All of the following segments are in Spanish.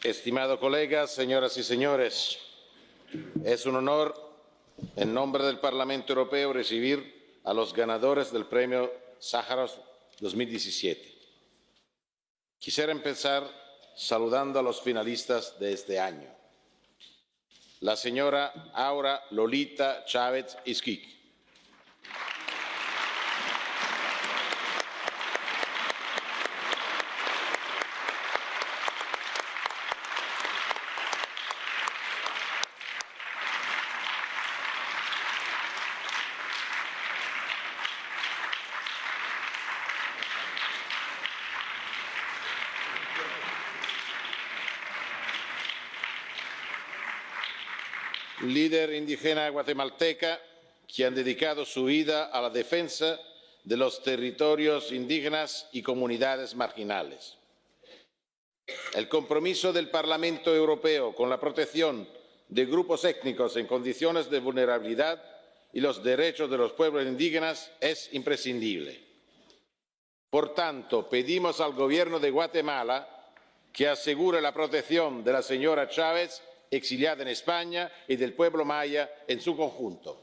Estimados colegas, señoras y señores, es un honor, en nombre del Parlamento Europeo, recibir a los ganadores del Premio Sájarov 2017. Quisiera empezar saludando a los finalistas de este año. La señora Aura Lolita Chávez Isquic. Líder indígena guatemalteca que han dedicado su vida a la defensa de los territorios indígenas y comunidades marginales. El compromiso del Parlamento Europeo con la protección de grupos étnicos en condiciones de vulnerabilidad y los derechos de los pueblos indígenas es imprescindible. Por tanto, pedimos al Gobierno de Guatemala que asegure la protección de la señora Chávez, exiliada en España, y del pueblo maya en su conjunto.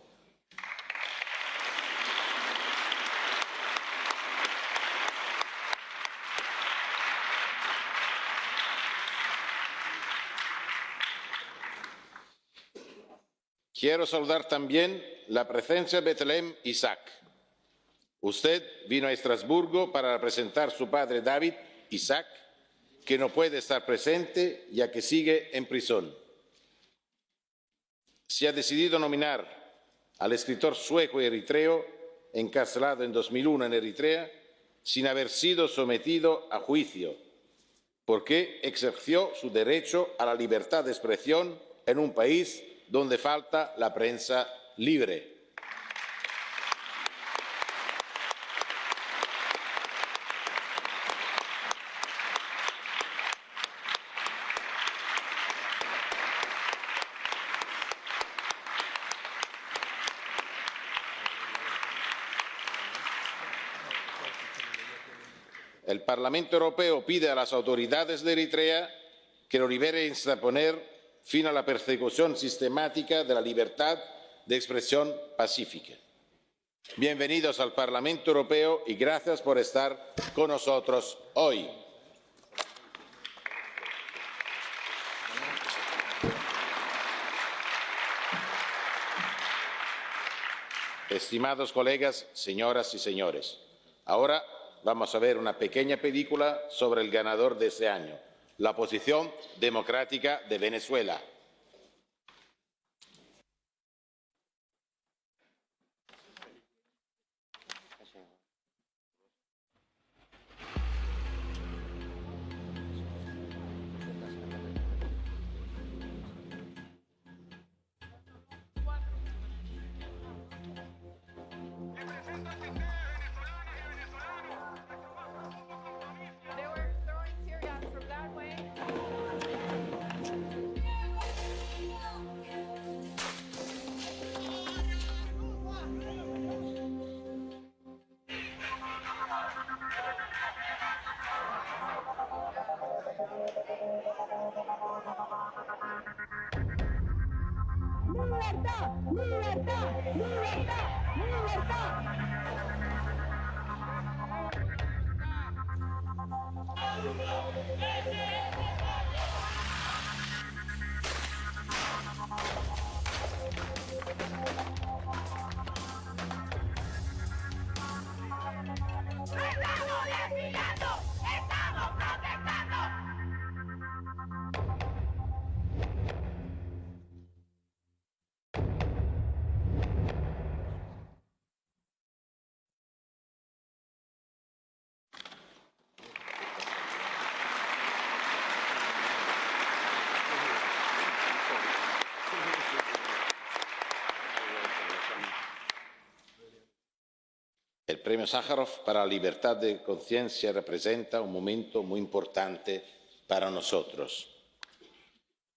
Quiero saludar también la presencia de Betlem Isaac. Usted vino a Estrasburgo para representar a su padre David Isaac, que no puede estar presente ya que sigue en prisión. Se ha decidido nominar al escritor sueco y eritreo, encarcelado en 2001 en Eritrea, sin haber sido sometido a juicio, porque ejerció su derecho a la libertad de expresión en un país donde falta la prensa libre. El Parlamento Europeo pide a las autoridades de Eritrea que lo liberen sin poner fin a la persecución sistemática de la libertad de expresión pacífica. Bienvenidos al Parlamento Europeo y gracias por estar con nosotros hoy. Estimados colegas, señoras y señores, ahora vamos a ver una pequeña película sobre el ganador de este año, la oposición democrática de Venezuela. ¡Libertad! ¡Libertad! ¡Libertad! ¡Libertad! ¡Estamos desfilando! ¡Estamos protestando! El Premio Sájarov para la libertad de conciencia representa un momento muy importante para nosotros.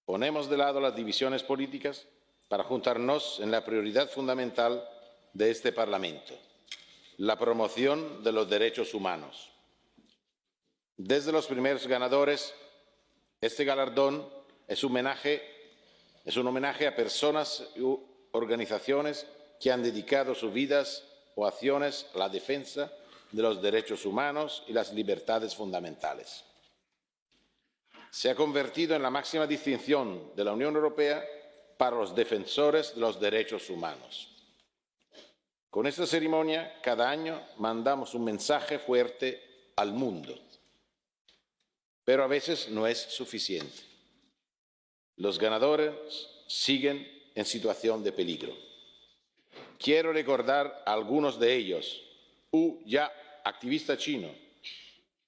Ponemos de lado las divisiones políticas para juntarnos en la prioridad fundamental de este Parlamento, la promoción de los derechos humanos. Desde los primeros ganadores, este galardón es un homenaje a personas y organizaciones que han dedicado sus vidas o acciones a la defensa de los derechos humanos y las libertades fundamentales. Se ha convertido en la máxima distinción de la Unión Europea para los defensores de los derechos humanos. Con esta ceremonia, cada año mandamos un mensaje fuerte al mundo, pero a veces no es suficiente. Los ganadores siguen en situación de peligro. Quiero recordar a algunos de ellos. Hu Ya, activista chino.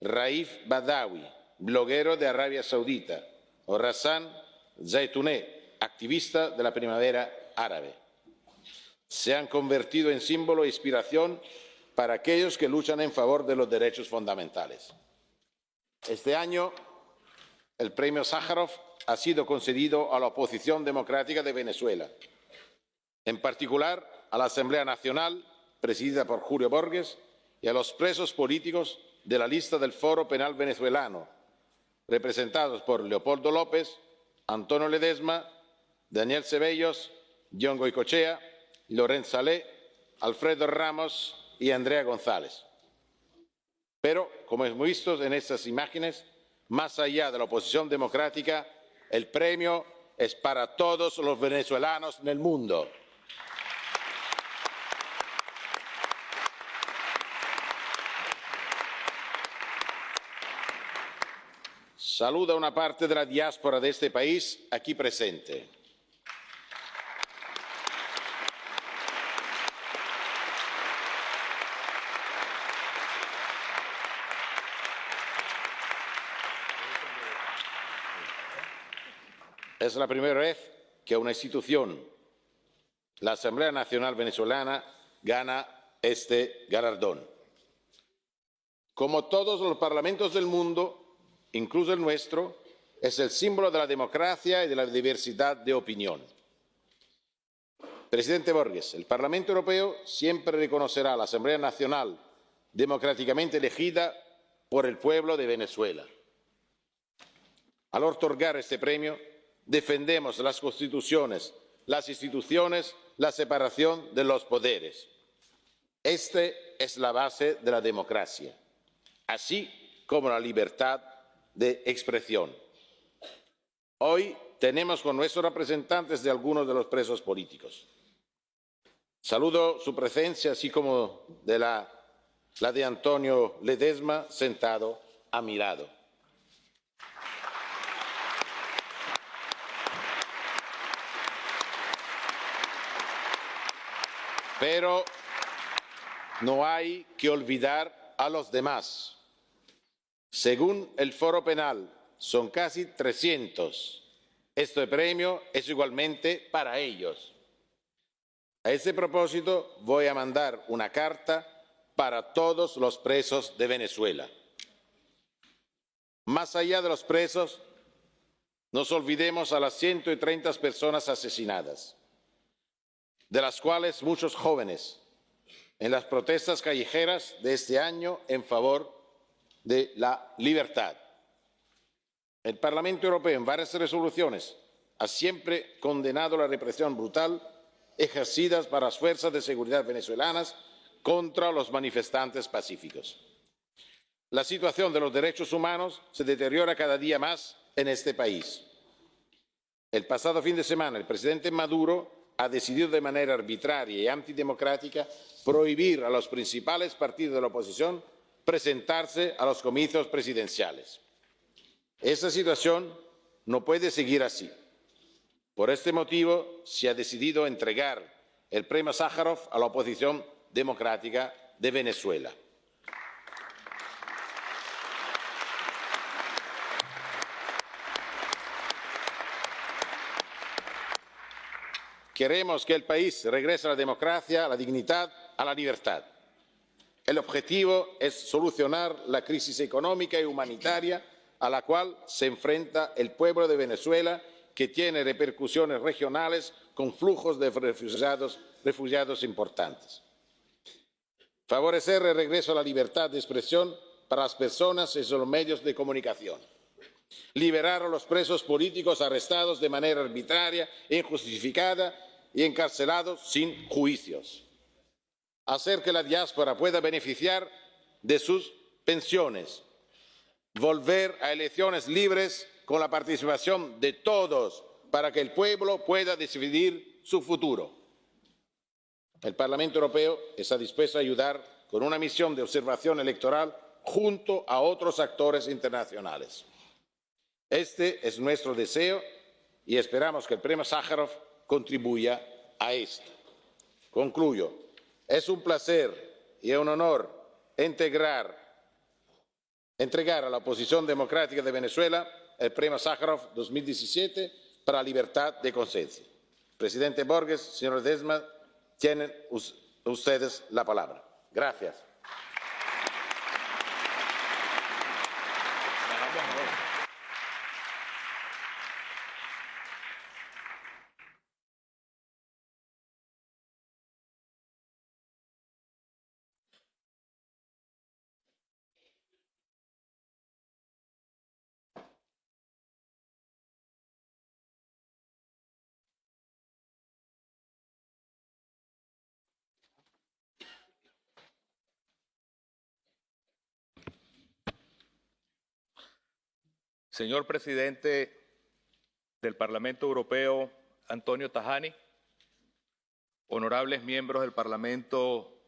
Raif Badawi, bloguero de Arabia Saudita. O Razan Zaitouneh, activista de la primavera árabe. Se han convertido en símbolo e inspiración para aquellos que luchan en favor de los derechos fundamentales. Este año, el Premio Sájarov ha sido concedido a la oposición democrática de Venezuela, en particular a la Asamblea Nacional, presidida por Julio Borges, y a los presos políticos de la lista del Foro Penal Venezolano, representados por Leopoldo López, Antonio Ledesma, Daniel Ceballos, John Goicoechea, Laurent Saleh, Alfredo Ramos y Andrea González. Pero, como hemos visto en estas imágenes, más allá de la oposición democrática, el premio es para todos los venezolanos en el mundo. Saludo a una parte de la diáspora de este país aquí presente. Es la primera vez que una institución, la Asamblea Nacional Venezolana, gana este galardón. Como todos los parlamentos del mundo, incluso el nuestro, es el símbolo de la democracia y de la diversidad de opinión. Presidente Borges, el Parlamento Europeo siempre reconocerá a la Asamblea Nacional democráticamente elegida por el pueblo de Venezuela. Al otorgar este premio, defendemos las constituciones, las instituciones, la separación de los poderes. Esta es la base de la democracia, así como la libertad de expresión. Hoy tenemos con nuestros representantes de algunos de los presos políticos. Saludo su presencia, así como la de Antonio Ledesma, sentado a mi lado. Pero no hay que olvidar a los demás. Según el Foro Penal, son casi 300. Este premio es igualmente para ellos. A ese propósito, voy a mandar una carta para todos los presos de Venezuela. Más allá de los presos, no olvidemos a las 130 personas asesinadas, de las cuales muchos jóvenes, en las protestas callejeras de este año en favor de la libertad. El Parlamento Europeo, en varias resoluciones, ha siempre condenado la represión brutal ejercida por las fuerzas de seguridad venezolanas contra los manifestantes pacíficos. la situación de los derechos humanos se deteriora cada día más en este país. El pasado fin de semana, el presidente Maduro ha decidido de manera arbitraria y antidemocrática prohibir a los principales partidos de la oposición presentarse a los comicios presidenciales. Esta situación no puede seguir así. Por este motivo, se ha decidido entregar el premio Sájarov a la oposición democrática de Venezuela. Queremos que el país regrese a la democracia, a la dignidad, a la libertad. El objetivo es solucionar la crisis económica y humanitaria a la cual se enfrenta el pueblo de Venezuela, que tiene repercusiones regionales con flujos de refugiados importantes. Favorecer el regreso a la libertad de expresión para las personas y los medios de comunicación. Liberar a los presos políticos arrestados de manera arbitraria e injustificada y encarcelados sin juicios. Hacer que la diáspora pueda beneficiar de sus pensiones. Volver a elecciones libres con la participación de todos para que el pueblo pueda decidir su futuro. El Parlamento Europeo está dispuesto a ayudar con una misión de observación electoral junto a otros actores internacionales. Este es nuestro deseo y esperamos que el premio Sájarov contribuya a esto. Concluyo. Es un placer y un honor entregar a la oposición democrática de Venezuela el premio Sájarov 2017 para la libertad de conciencia. Presidente Borges, señor Ledesma, tienen ustedes la palabra. Gracias. Señor presidente del Parlamento Europeo, Antonio Tajani, honorables miembros del Parlamento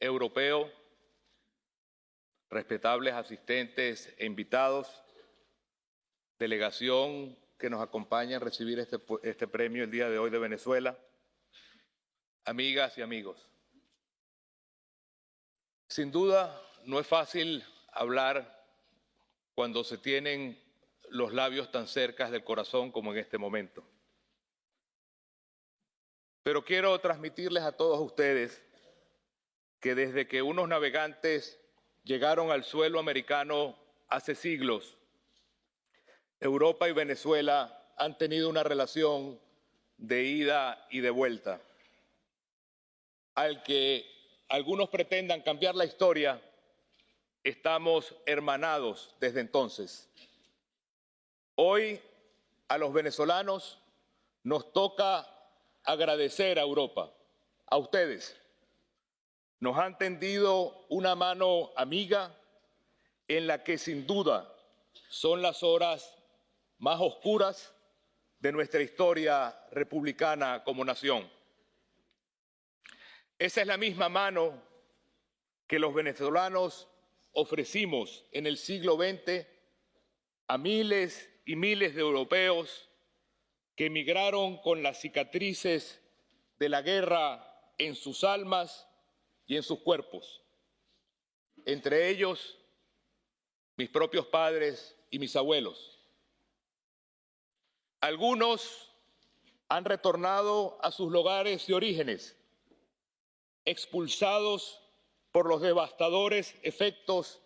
Europeo, respetables asistentes e invitados, delegación que nos acompaña en recibir este premio el día de hoy de Venezuela, amigas y amigos. Sin duda, no es fácil hablar cuando se tienen los labios tan cerca del corazón como en este momento. Pero quiero transmitirles a todos ustedes que desde que unos navegantes llegaron al suelo americano hace siglos, Europa y Venezuela han tenido una relación de ida y de vuelta. Al que algunos pretendan cambiar la historia, estamos hermanados desde entonces. Hoy a los venezolanos nos toca agradecer a Europa, a ustedes. Nos han tendido una mano amiga en la que sin duda son las horas más oscuras de nuestra historia republicana como nación. Esa es la misma mano que los venezolanos ofrecimos en el siglo XX a miles y miles de europeos que emigraron con las cicatrices de la guerra en sus almas y en sus cuerpos. Entre ellos, mis propios padres y mis abuelos. Algunos han retornado a sus lugares de orígenes, expulsados por los devastadores efectos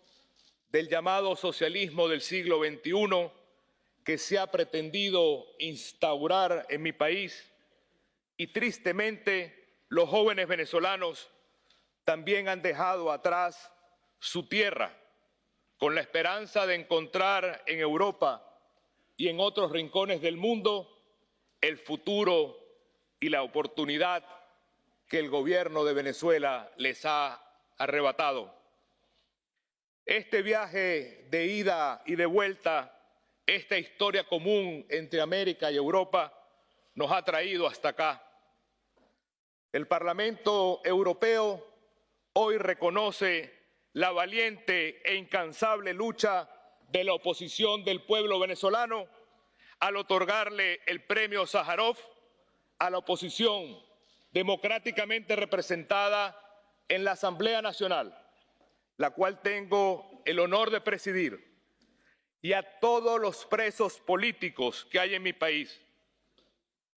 del llamado socialismo del siglo XXI que se ha pretendido instaurar en mi país, y tristemente los jóvenes venezolanos también han dejado atrás su tierra con la esperanza de encontrar en Europa y en otros rincones del mundo el futuro y la oportunidad que el gobierno de Venezuela les ha arrebatado. Este viaje de ida y de vuelta, esta historia común entre América y Europa, nos ha traído hasta acá. El Parlamento Europeo hoy reconoce la valiente e incansable lucha de la oposición del pueblo venezolano al otorgarle el premio Sájarov a la oposición democráticamente representada en la Asamblea Nacional, la cual tengo el honor de presidir, y a todos los presos políticos que hay en mi país.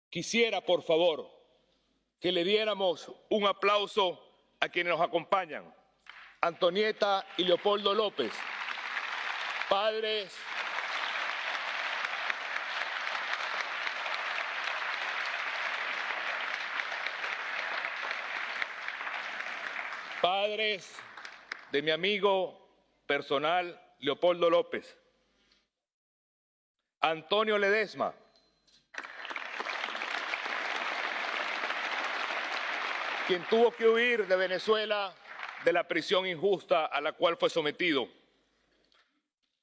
Quisiera, por favor, que le diéramos un aplauso a quienes nos acompañan: Antonieta y Leopoldo López, padres de mi amigo personal Leopoldo López, Antonio Ledesma, quien tuvo que huir de Venezuela de la prisión injusta a la cual fue sometido;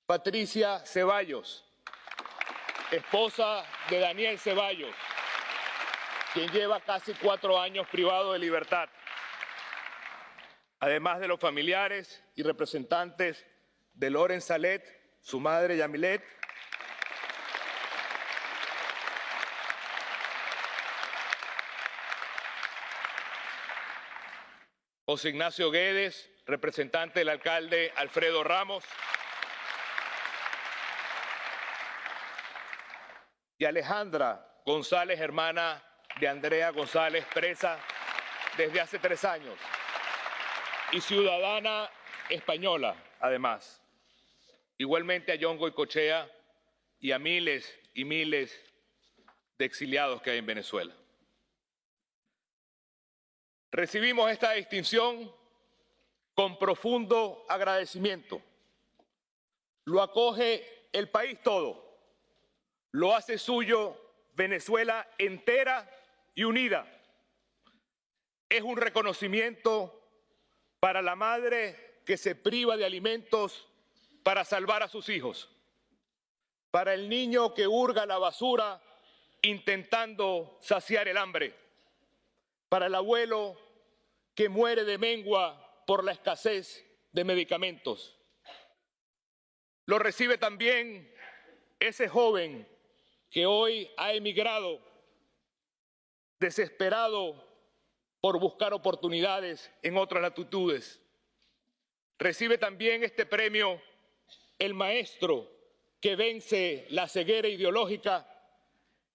Patricia Ceballos, esposa de Daniel Ceballos, quien lleva casi 4 años privado de libertad; además de los familiares y representantes de Loren Salet, su madre Yamilet, José Ignacio Guedes, representante del alcalde Alfredo Ramos, y Alejandra González, hermana de Andrea González, presa desde hace 3 años y ciudadana española, además. Igualmente a John Goycochea y a miles y miles de exiliados que hay en Venezuela. Recibimos esta distinción con profundo agradecimiento. Lo acoge el país todo. Lo hace suyo Venezuela entera y unida. Es un reconocimiento para la madre que se priva de alimentos para salvar a sus hijos, para el niño que hurga la basura intentando saciar el hambre, para el abuelo que muere de mengua por la escasez de medicamentos. Lo recibe también ese joven que hoy ha emigrado desesperado por buscar oportunidades en otras latitudes. Recibe también este premio el maestro que vence la ceguera ideológica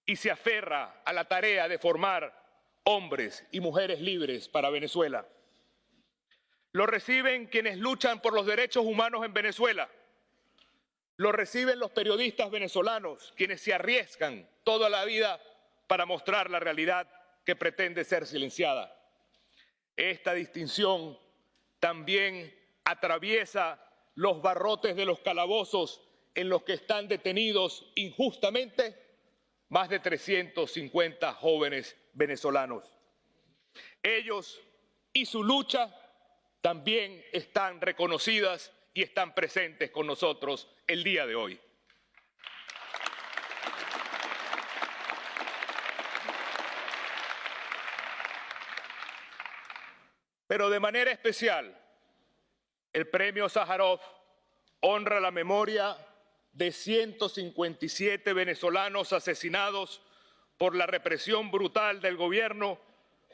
y se aferra a la tarea de formar hombres y mujeres libres para Venezuela. Lo reciben quienes luchan por los derechos humanos en Venezuela. Lo reciben los periodistas venezolanos, quienes se arriesgan toda la vida para mostrar la realidad que pretende ser silenciada. Esta distinción también atraviesa los barrotes de los calabozos en los que están detenidos injustamente más de 350 jóvenes venezolanos. Ellos y su lucha también están reconocidas y están presentes con nosotros el día de hoy. Pero de manera especial, el premio Sájarov honra la memoria de 157 venezolanos asesinados por la represión brutal del gobierno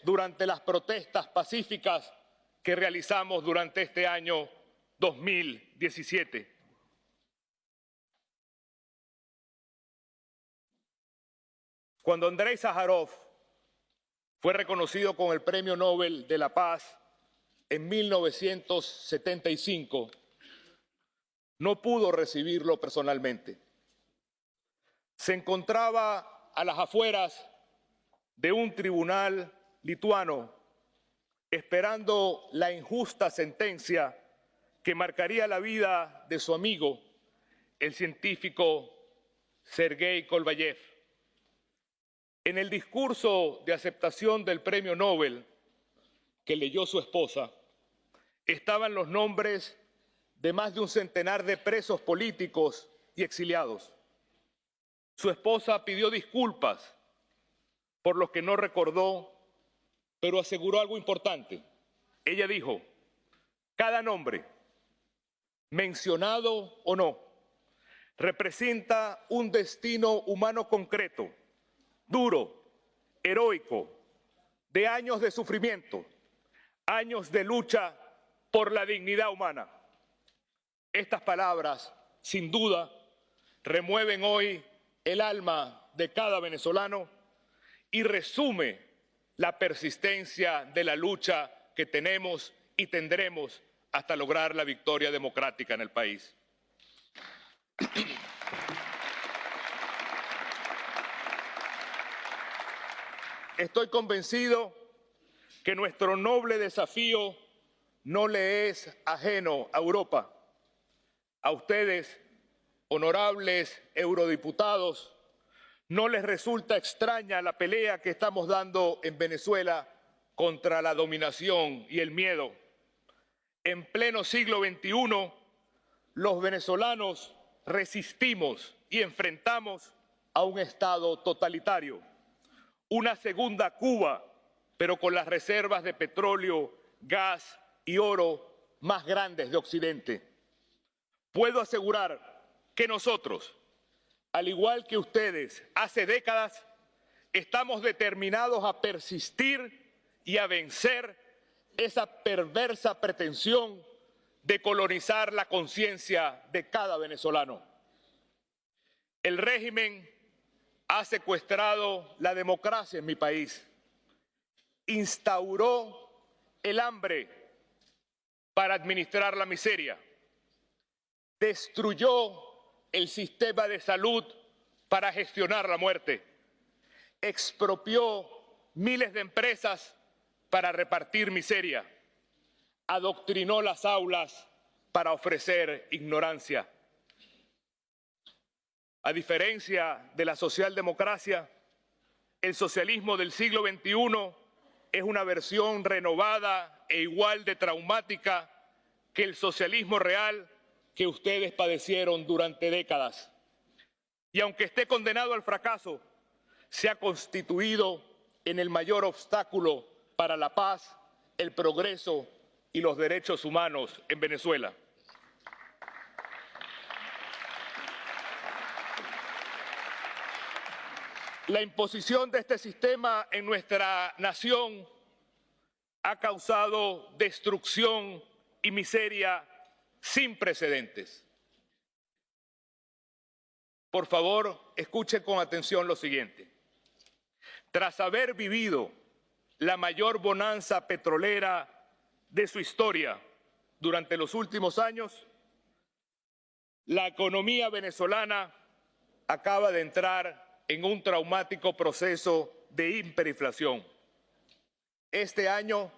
durante las protestas pacíficas que realizamos durante este año 2017. Cuando Andrei Sájarov fue reconocido con el Premio Nobel de la Paz en 1975, no pudo recibirlo personalmente. Se encontraba a las afueras de un tribunal lituano esperando la injusta sentencia que marcaría la vida de su amigo, el científico Sergei Kovalyev. En el discurso de aceptación del Premio Nobel que leyó su esposa, estaban los nombres de más de un centenar de presos políticos y exiliados. Su esposa pidió disculpas por lo que no recordó, pero aseguró algo importante. Ella dijo: cada nombre, mencionado o no, representa un destino humano concreto, duro, heroico, de años de sufrimiento, años de lucha por la dignidad humana. Estas palabras, sin duda, remueven hoy el alma de cada venezolano y resume la persistencia de la lucha que tenemos y tendremos hasta lograr la victoria democrática en el país. Estoy convencido que nuestro noble desafío no le es ajeno a Europa. A ustedes, honorables eurodiputados, no les resulta extraña la pelea que estamos dando en Venezuela contra la dominación y el miedo. En pleno siglo XXI, los venezolanos resistimos y enfrentamos a un Estado totalitario, una segunda Cuba, pero con las reservas de petróleo, gas y oro más grandes de Occidente. Puedo asegurar que nosotros, al igual que ustedes hace décadas, estamos determinados a persistir y a vencer esa perversa pretensión de colonizar la conciencia de cada venezolano. El régimen ha secuestrado la democracia en mi país, instauró el hambre para administrar la miseria, destruyó el sistema de salud para gestionar la muerte, expropió miles de empresas para repartir miseria, adoctrinó las aulas para ofrecer ignorancia. A diferencia de la socialdemocracia, el socialismo del siglo XXI es una versión renovada e igual de traumática que el socialismo real que ustedes padecieron durante décadas. Y aunque esté condenado al fracaso, se ha constituido en el mayor obstáculo para la paz, el progreso y los derechos humanos en Venezuela. La imposición de este sistema en nuestra nación ha causado destrucción y miseria sin precedentes. Por favor, escuchen con atención lo siguiente. Tras haber vivido la mayor bonanza petrolera de su historia durante los últimos años, la economía venezolana acaba de entrar en un traumático proceso de hiperinflación. Este año,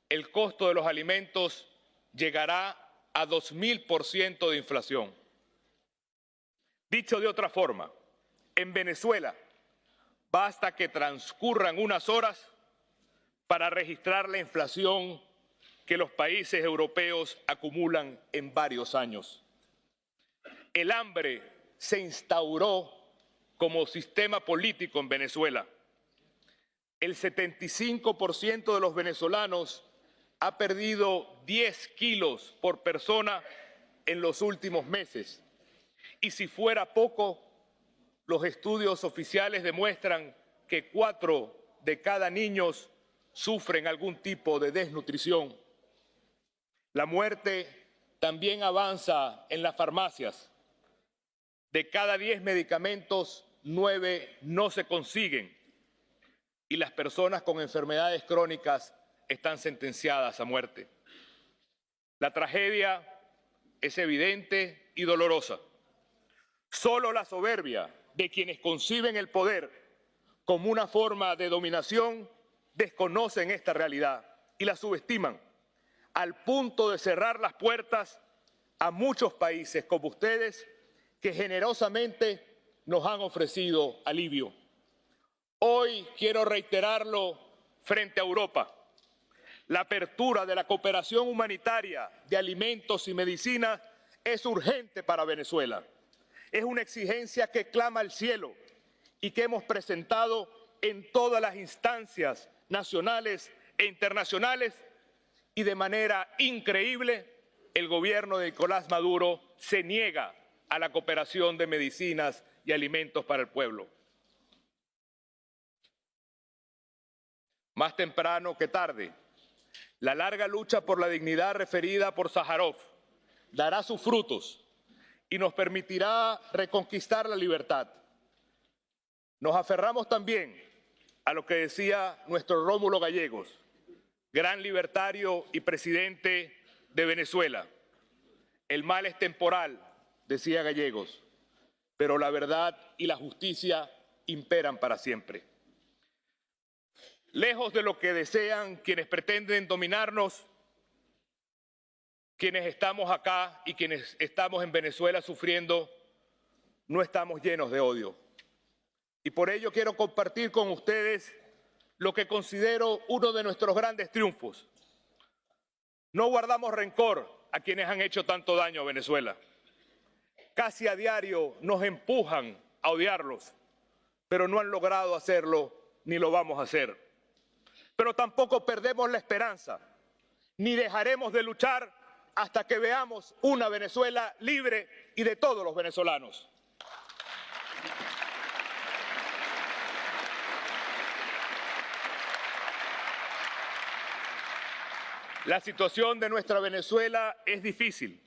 el costo de los alimentos llegará a 2000% de inflación. Dicho de otra forma, en Venezuela basta que transcurran unas horas para registrar la inflación que los países europeos acumulan en varios años. El hambre se instauró como sistema político en Venezuela. El 75% de los venezolanos ha perdido 10 kilos por persona en los últimos meses. Y si fuera poco, los estudios oficiales demuestran que 4 de cada niños sufren algún tipo de desnutrición. La muerte también avanza en las farmacias. De cada 10 medicamentos, 9 no se consiguen. Y las personas con enfermedades crónicas están sentenciadas a muerte. La tragedia es evidente y dolorosa. Solo la soberbia de quienes conciben el poder como una forma de dominación desconocen esta realidad y la subestiman, al punto de cerrar las puertas a muchos países como ustedes que generosamente nos han ofrecido alivio. Hoy quiero reiterarlo frente a Europa. La apertura de la cooperación humanitaria de alimentos y medicinas es urgente para Venezuela. Es una exigencia que clama al cielo y que hemos presentado en todas las instancias nacionales e internacionales, y de manera increíble el gobierno de Nicolás Maduro se niega a la cooperación de medicinas y alimentos para el pueblo. Más temprano que tarde, la larga lucha por la dignidad referida por Sájarov dará sus frutos y nos permitirá reconquistar la libertad. Nos aferramos también a lo que decía nuestro Rómulo Gallegos, gran libertario y presidente de Venezuela. El mal es temporal, decía Gallegos, pero la verdad y la justicia imperan para siempre. Lejos de lo que desean quienes pretenden dominarnos, quienes estamos acá y quienes estamos en Venezuela sufriendo, no estamos llenos de odio. Y por ello quiero compartir con ustedes lo que considero uno de nuestros grandes triunfos. No guardamos rencor a quienes han hecho tanto daño a Venezuela. Casi a diario nos empujan a odiarlos, pero no han logrado hacerlo ni lo vamos a hacer. Pero tampoco perdemos la esperanza, ni dejaremos de luchar hasta que veamos una Venezuela libre y de todos los venezolanos. La situación de nuestra Venezuela es difícil.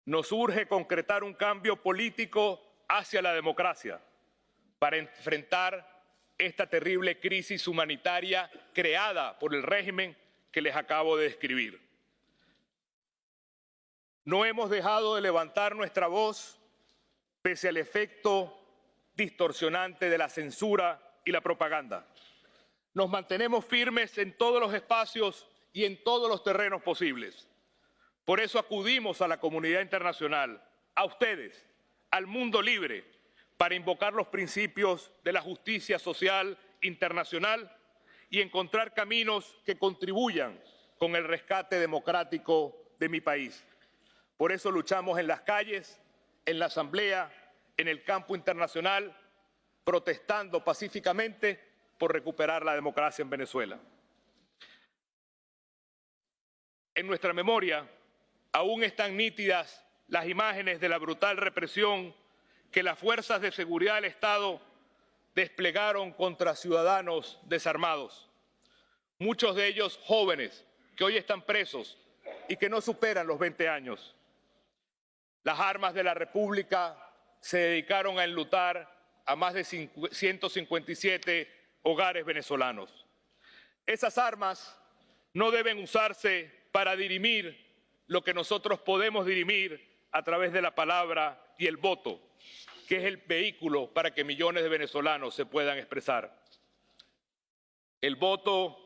Nos urge concretar un cambio político hacia la democracia para enfrentar esta terrible crisis humanitaria creada por el régimen que les acabo de describir. No hemos dejado de levantar nuestra voz pese al efecto distorsionante de la censura y la propaganda. Nos mantenemos firmes en todos los espacios y en todos los terrenos posibles. Por eso acudimos a la comunidad internacional, a ustedes, al mundo libre, para invocar los principios de la justicia social internacional y encontrar caminos que contribuyan con el rescate democrático de mi país. Por eso luchamos en las calles, en la asamblea, en el campo internacional, protestando pacíficamente por recuperar la democracia en Venezuela. En nuestra memoria aún están nítidas las imágenes de la brutal represión que las fuerzas de seguridad del Estado desplegaron contra ciudadanos desarmados. Muchos de ellos jóvenes que hoy están presos y que no superan los 20 años. Las armas de la República se dedicaron a enlutar a más de 157 hogares venezolanos. Esas armas no deben usarse para dirimir lo que nosotros podemos dirimir a través de la palabra y el voto, que es el vehículo para que millones de venezolanos se puedan expresar. El voto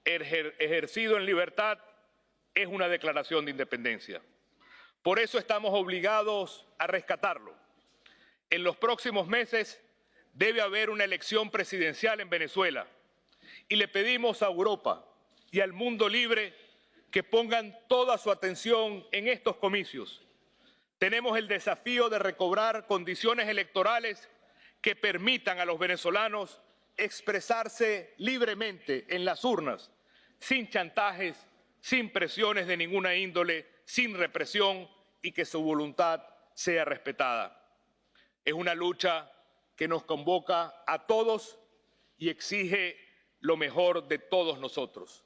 ejercido en libertad es una declaración de independencia. Por eso estamos obligados a rescatarlo. En los próximos meses debe haber una elección presidencial en Venezuela y le pedimos a Europa y al mundo libre que pongan toda su atención en estos comicios. Tenemos el desafío de recobrar condiciones electorales que permitan a los venezolanos expresarse libremente en las urnas, sin chantajes, sin presiones de ninguna índole, sin represión, y que su voluntad sea respetada. Es una lucha que nos convoca a todos y exige lo mejor de todos nosotros.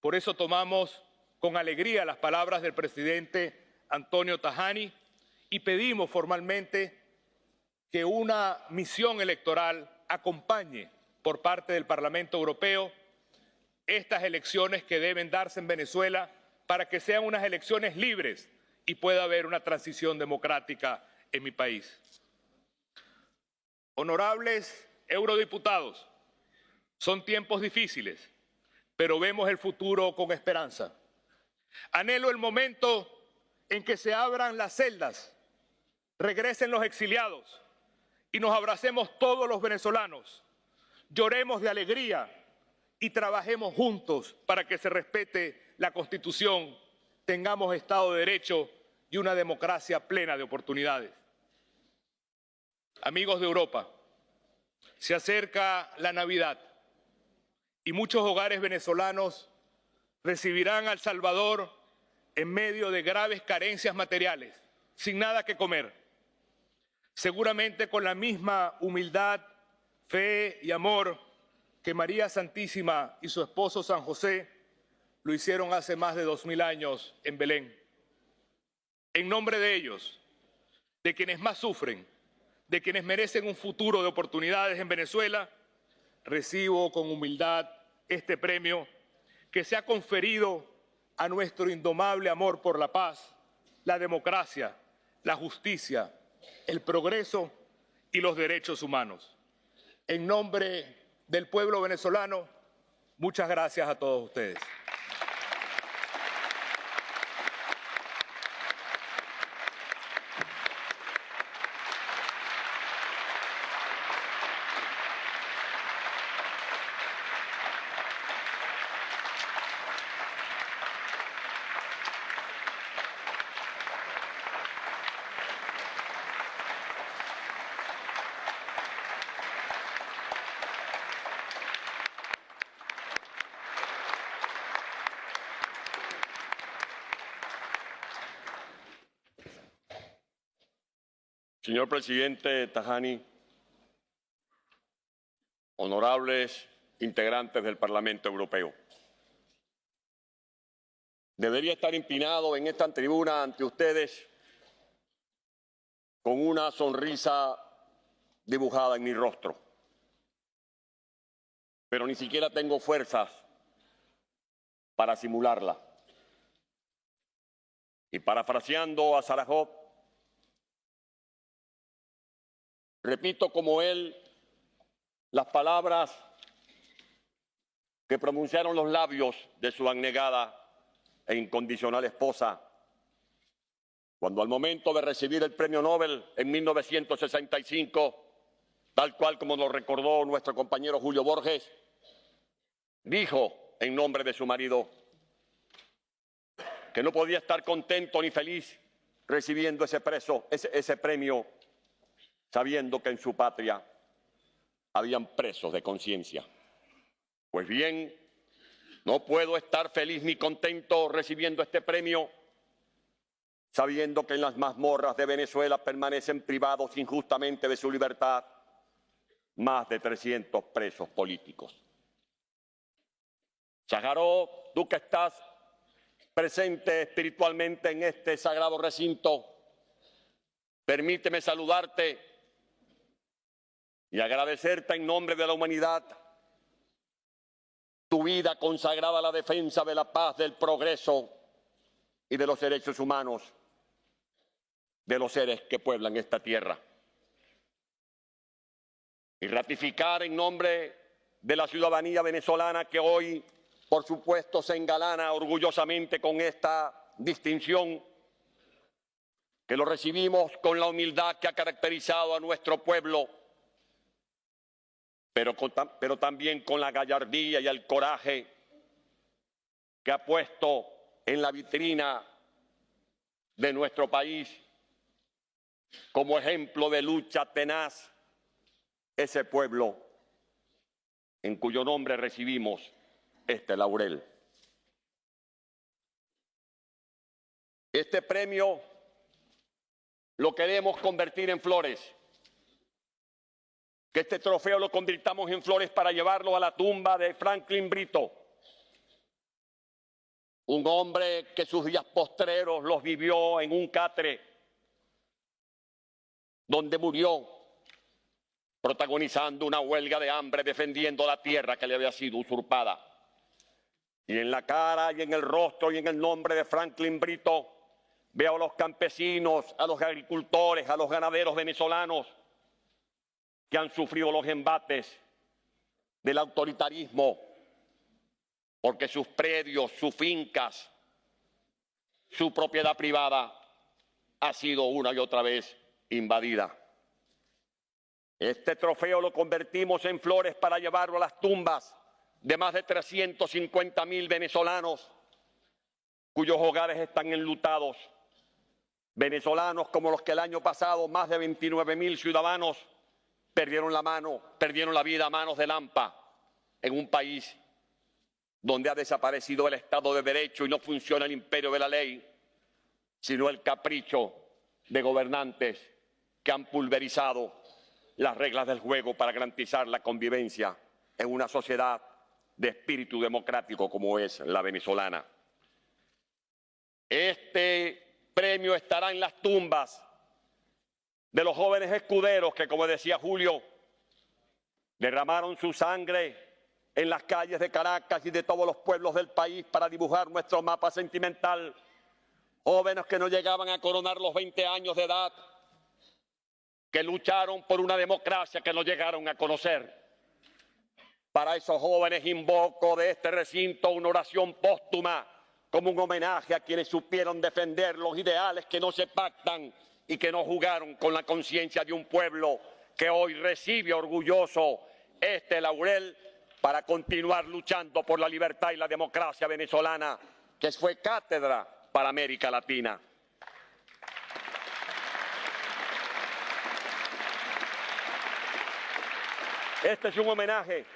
Por eso tomamos con alegría las palabras del presidente Antonio Tajani y pedimos formalmente que una misión electoral acompañe por parte del Parlamento Europeo estas elecciones que deben darse en Venezuela para que sean unas elecciones libres y pueda haber una transición democrática en mi país. Honorables eurodiputados, son tiempos difíciles, pero vemos el futuro con esperanza. Anhelo el momento en que se abran las celdas, regresen los exiliados y nos abracemos todos los venezolanos, lloremos de alegría y trabajemos juntos para que se respete la Constitución, tengamos Estado de Derecho y una democracia plena de oportunidades. Amigos de Europa, se acerca la Navidad y muchos hogares venezolanos recibirán a El Salvador en medio de graves carencias materiales, sin nada que comer. Seguramente con la misma humildad, fe y amor que María Santísima y su esposo San José lo hicieron hace más de 2000 años en Belén. En nombre de ellos, de quienes más sufren, de quienes merecen un futuro de oportunidades en Venezuela, recibo con humildad este premio que se ha conferido a nuestro indomable amor por la paz, la democracia, la justicia, el progreso y los derechos humanos. En nombre del pueblo venezolano, muchas gracias a todos ustedes. Señor presidente Tajani, honorables integrantes del Parlamento Europeo, debería estar inclinado en esta tribuna ante ustedes con una sonrisa dibujada en mi rostro, pero ni siquiera tengo fuerzas para simularla. Y parafraseando a Sájarov, repito como él las palabras que pronunciaron los labios de su abnegada e incondicional esposa cuando al momento de recibir el Premio Nobel en 1965, tal cual como lo recordó nuestro compañero Julio Borges, dijo en nombre de su marido que no podía estar contento ni feliz recibiendo ese premio, sabiendo que en su patria habían presos de conciencia. Pues bien, no puedo estar feliz ni contento recibiendo este premio, sabiendo que en las mazmorras de Venezuela permanecen privados injustamente de su libertad más de 300 presos políticos. Sájarov, tú que estás presente espiritualmente en este sagrado recinto, permíteme saludarte y agradecerte en nombre de la humanidad tu vida consagrada a la defensa de la paz, del progreso y de los derechos humanos de los seres que pueblan esta tierra. Y ratificar en nombre de la ciudadanía venezolana que hoy, por supuesto, se engalana orgullosamente con esta distinción, que lo recibimos con la humildad que ha caracterizado a nuestro pueblo, pero también con la gallardía y el coraje que ha puesto en la vitrina de nuestro país como ejemplo de lucha tenaz ese pueblo en cuyo nombre recibimos este laurel. Este premio lo queremos convertir en flores. Que este trofeo lo convirtamos en flores para llevarlo a la tumba de Franklin Brito, un hombre que sus días postreros los vivió en un catre donde murió protagonizando una huelga de hambre defendiendo la tierra que le había sido usurpada. Y en la cara y en el rostro y en el nombre de Franklin Brito veo a los campesinos, a los agricultores, a los ganaderos venezolanos que han sufrido los embates del autoritarismo, porque sus predios, sus fincas, su propiedad privada ha sido una y otra vez invadida. Este trofeo lo convertimos en flores para llevarlo a las tumbas de más de 350.000 venezolanos cuyos hogares están enlutados. Venezolanos como los que el año pasado más de 29.000 ciudadanos perdieron la vida a manos del AMPA en un país donde ha desaparecido el Estado de Derecho y no funciona el imperio de la ley, sino el capricho de gobernantes que han pulverizado las reglas del juego para garantizar la convivencia en una sociedad de espíritu democrático como es la venezolana. Este premio estará en las tumbas de los jóvenes escuderos que, como decía Julio, derramaron su sangre en las calles de Caracas y de todos los pueblos del país para dibujar nuestro mapa sentimental. Jóvenes que no llegaban a coronar los 20 años de edad, que lucharon por una democracia que no llegaron a conocer. Para esos jóvenes invoco de este recinto una oración póstuma como un homenaje a quienes supieron defender los ideales que no se pactan y que no jugaron con la conciencia de un pueblo que hoy recibe orgulloso este laurel para continuar luchando por la libertad y la democracia venezolana, que fue cátedra para América Latina. Este es un homenaje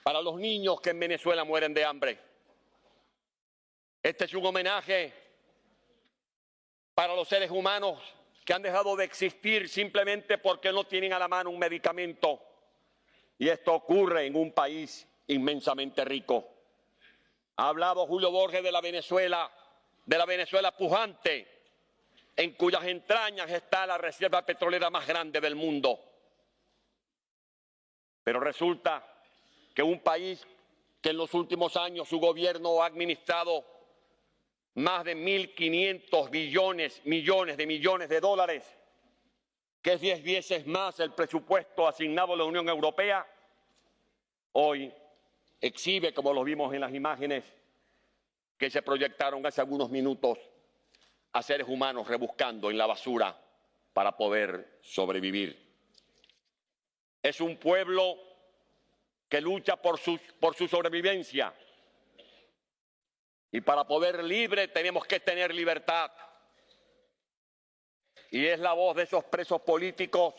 para los niños que en Venezuela mueren de hambre. Este es un homenaje para los seres humanos que han dejado de existir simplemente porque no tienen a la mano un medicamento. Y esto ocurre en un país inmensamente rico. Ha hablado Julio Borges de la Venezuela pujante, en cuyas entrañas está la reserva petrolera más grande del mundo. Pero resulta que un país que en los últimos años su gobierno ha administrado más de 1.500 millones de dólares, que es 10 veces más el presupuesto asignado a la Unión Europea, hoy exhibe, como lo vimos en las imágenes que se proyectaron hace algunos minutos, a seres humanos rebuscando en la basura para poder sobrevivir. Es un pueblo que lucha por su sobrevivencia. Y para poder libre tenemos que tener libertad. Y es la voz de esos presos políticos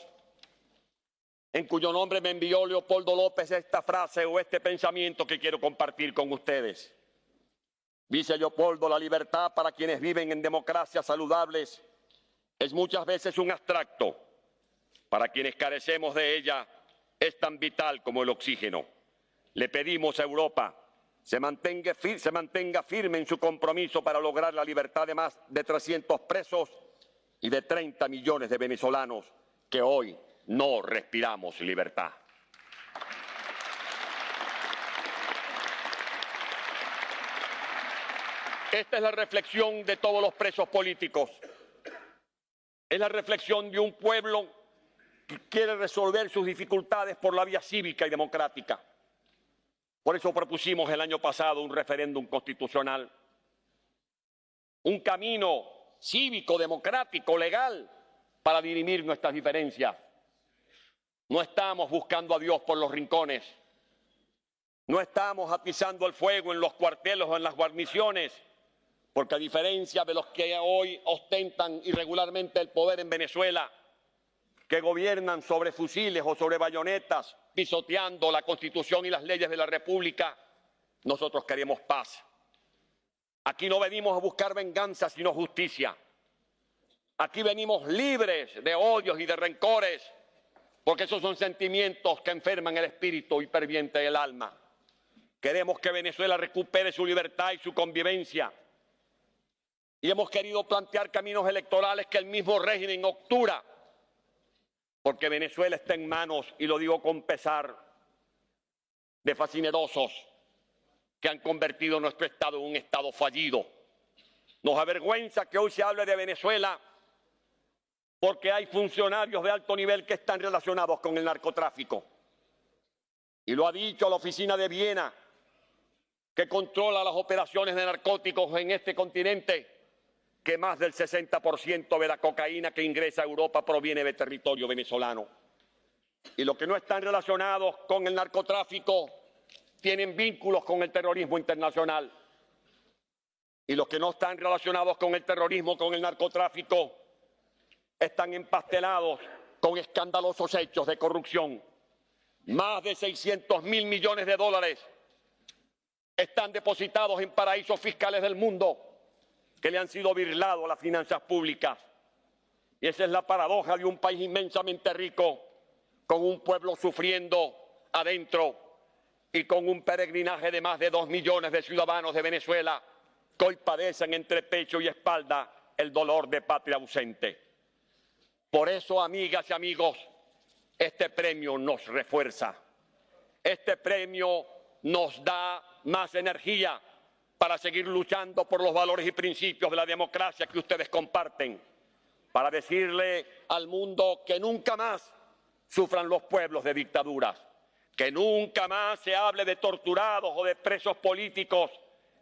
en cuyo nombre me envió Leopoldo López esta frase o este pensamiento que quiero compartir con ustedes. Dice Leopoldo: la libertad para quienes viven en democracias saludables es muchas veces un abstracto. Para quienes carecemos de ella es tan vital como el oxígeno. Le pedimos a Europa se mantenga firme en su compromiso para lograr la libertad de más de 300 presos y de 30 millones de venezolanos que hoy no respiramos libertad. Esta es la reflexión de todos los presos políticos. Es la reflexión de un pueblo que quiere resolver sus dificultades por la vía cívica y democrática. Por eso propusimos el año pasado un referéndum constitucional, un camino cívico, democrático, legal, para dirimir nuestras diferencias. No estamos buscando a Dios por los rincones, no estamos atizando el fuego en los cuarteles o en las guarniciones, porque a diferencia de los que hoy ostentan irregularmente el poder en Venezuela, que gobiernan sobre fusiles o sobre bayonetas, pisoteando la Constitución y las leyes de la República, nosotros queremos paz. Aquí no venimos a buscar venganza, sino justicia. Aquí venimos libres de odios y de rencores, porque esos son sentimientos que enferman el espíritu hiperviente del alma. Queremos que Venezuela recupere su libertad y su convivencia. Y hemos querido plantear caminos electorales que el mismo régimen obtura, porque Venezuela está en manos, y lo digo con pesar, de fascinerosos que han convertido nuestro Estado en un Estado fallido. Nos avergüenza que hoy se hable de Venezuela porque hay funcionarios de alto nivel que están relacionados con el narcotráfico. Y lo ha dicho la Oficina de Viena, que controla las operaciones de narcóticos en este continente, que más del 60% de la cocaína que ingresa a Europa proviene de territorio venezolano. Y los que no están relacionados con el narcotráfico tienen vínculos con el terrorismo internacional. Y los que no están relacionados con el terrorismo, con el narcotráfico, están empastelados con escandalosos hechos de corrupción. Más de 600.000 millones de dólares están depositados en paraísos fiscales del mundo que le han sido birlados a las finanzas públicas. Y esa es la paradoja de un país inmensamente rico, con un pueblo sufriendo adentro y con un peregrinaje de más de 2 millones de ciudadanos de Venezuela que hoy padecen entre pecho y espalda el dolor de patria ausente. Por eso, amigas y amigos, este premio nos refuerza. Este premio nos da más energía para seguir luchando por los valores y principios de la democracia que ustedes comparten, para decirle al mundo que nunca más sufran los pueblos de dictaduras, que nunca más se hable de torturados o de presos políticos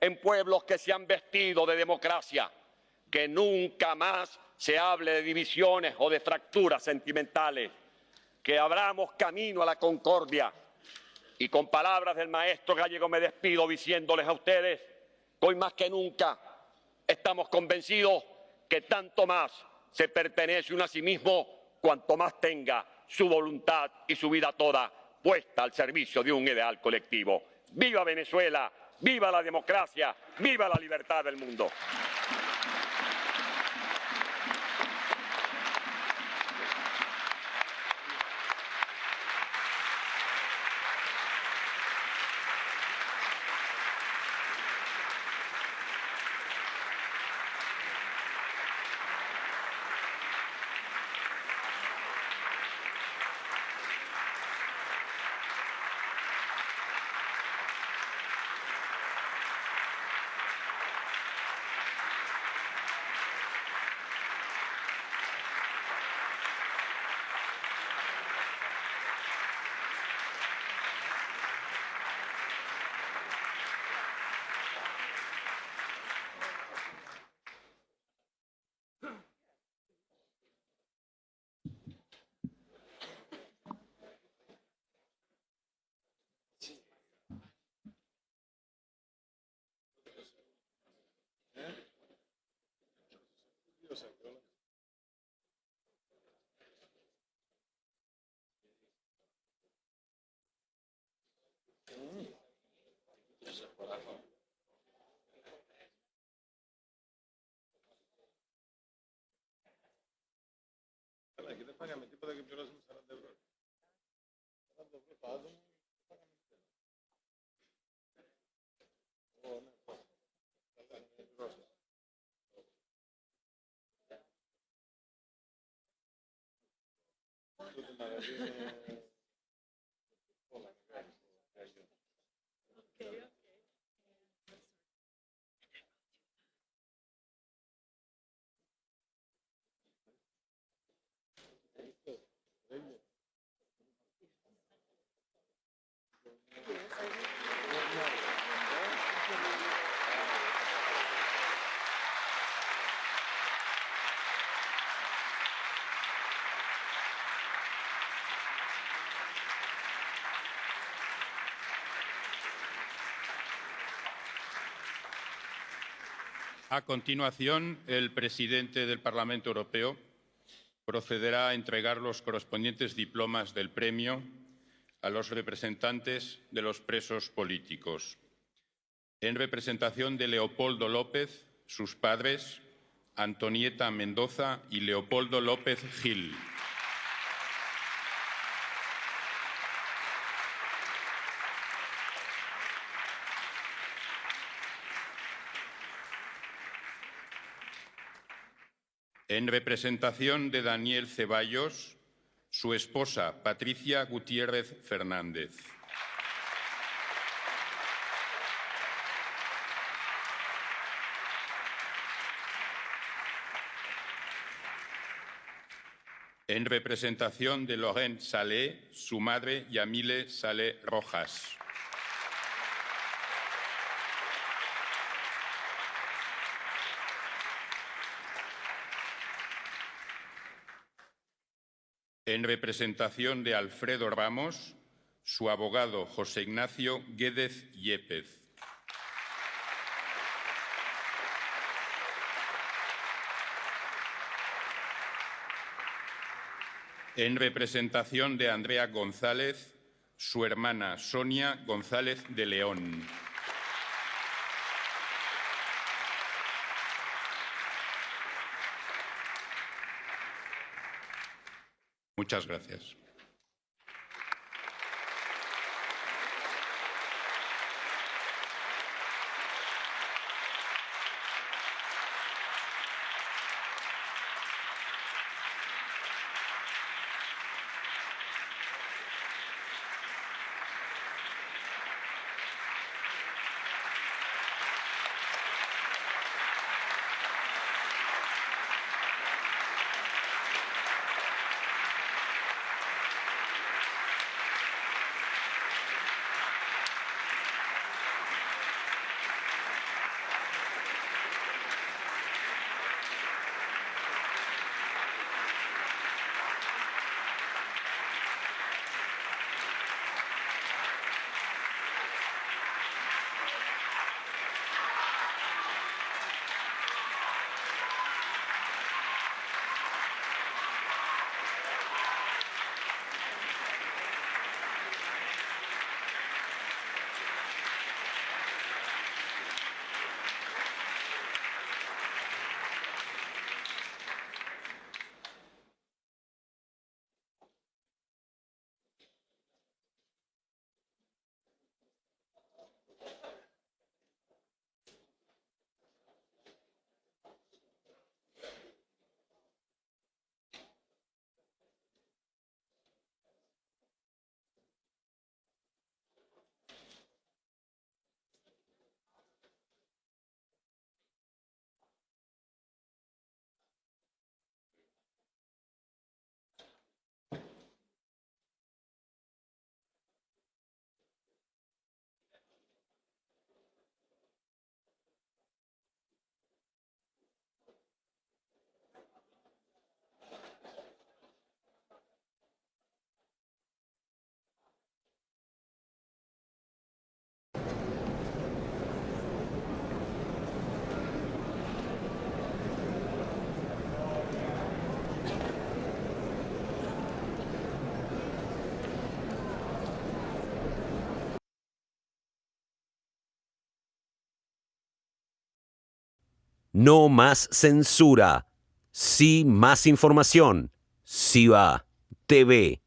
en pueblos que se han vestido de democracia, que nunca más se hable de divisiones o de fracturas sentimentales, que abramos camino a la concordia. Y con palabras del maestro Gallego me despido diciéndoles a ustedes que hoy más que nunca estamos convencidos que tanto más se pertenece uno a sí mismo cuanto más tenga su voluntad y su vida toda puesta al servicio de un ideal colectivo. ¡Viva Venezuela! ¡Viva la democracia! ¡Viva la libertad del mundo! A continuación, el presidente del Parlamento Europeo procederá a entregar los correspondientes diplomas del premio a los representantes de los presos políticos. En representación de Leopoldo López, sus padres, Antonieta Mendoza y Leopoldo López Gil. En representación de Daniel Ceballos, su esposa Patricia Gutiérrez Fernández. En representación de Laurent Salé, su madre Yamile Salé Rojas. En representación de Alfredo Ramos, su abogado José Ignacio Guédez Yepez. En representación de Andrea González, su hermana Sonia González de León. Muchas gracias. No más censura. Sí más información. SIVA TV.